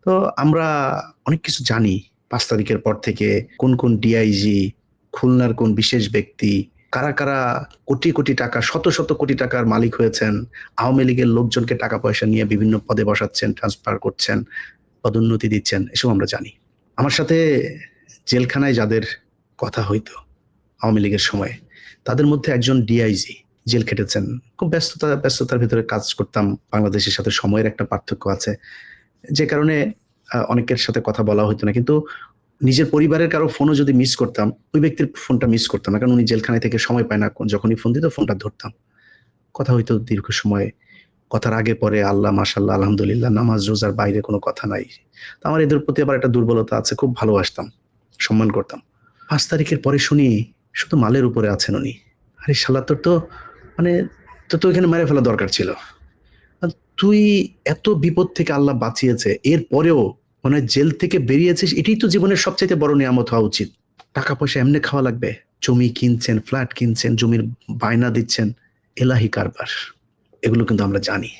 তো আমরা অনেক কিছু জানি 5 তারিখের পর থেকে কোন কোন ডিআইজি, খুলনার কোন বিশেষ ব্যক্তি, কারা কারা কোটি কোটি টাকা, শত শত কোটি টাকার মালিক হয়েছেন, আওয়ামী লীগের লোকজনকে টাকা পয়সা নিয়ে বিভিন্ন পদে বসাচ্ছেন, ট্রান্সফার করছেন, পদোন্নতি দিচ্ছেন, এসব আমরা জানি। আমার সাথে জেলখানায় যাদের কথা হইতো আওয়ামী লীগের সময়, তাদের মধ্যে একজন ডিআইজি জেল খেটেছেন। খুব ব্যস্ততার ভিতরে কাজ করতাম। বাংলাদেশের সাথে সময়ের একটা পার্থক্য আছে, যে কারণে অনেকের সাথে কথা বলা হতো না। কিন্তু নিজের পরিবারের কারো ফোনও যদি মিস করতাম, ওই ব্যক্তির ফোনটা মিস করতাম না, কারণ উনি জেলখানায় থেকে সময় পায় না। যখনই ফোন দিত ফোনটা ধরতাম, কথা হইতো দীর্ঘ সময়। কথার আগে পরে আল্লাহ, মাশাল্লাহ, আলহামদুলিল্লাহ, নামাজ রোজার বাইরে কোনো কথা নাই। তো আমার এদের প্রতি আবার একটা দুর্বলতা আছে, খুব ভালোবাসতাম, সম্মান করতাম। 5 তারিখের পরে শুনি শুধু মালের উপরে আছেন উনি। আরে শালা, তোর তো মানে তোর তো এখানে মেরে ফেলা দরকার ছিল। আর তুই এত বিপদ থেকে আল্লাহ বাঁচিয়েছে, এর পরেও মানে জেল থেকে বেরিয়েছিস, এটাই তো জীবনের সবচাইতে বড় নিয়ামত হওয়া উচিত। টাকা পয়সা এমনি খাওয়া লাগবে? জমি কিনছেন, ফ্ল্যাট কিনছেন, জমির বায়না দিচ্ছেন, এলাহি কারবার। এগুলো কিন্তু আমরা জানি।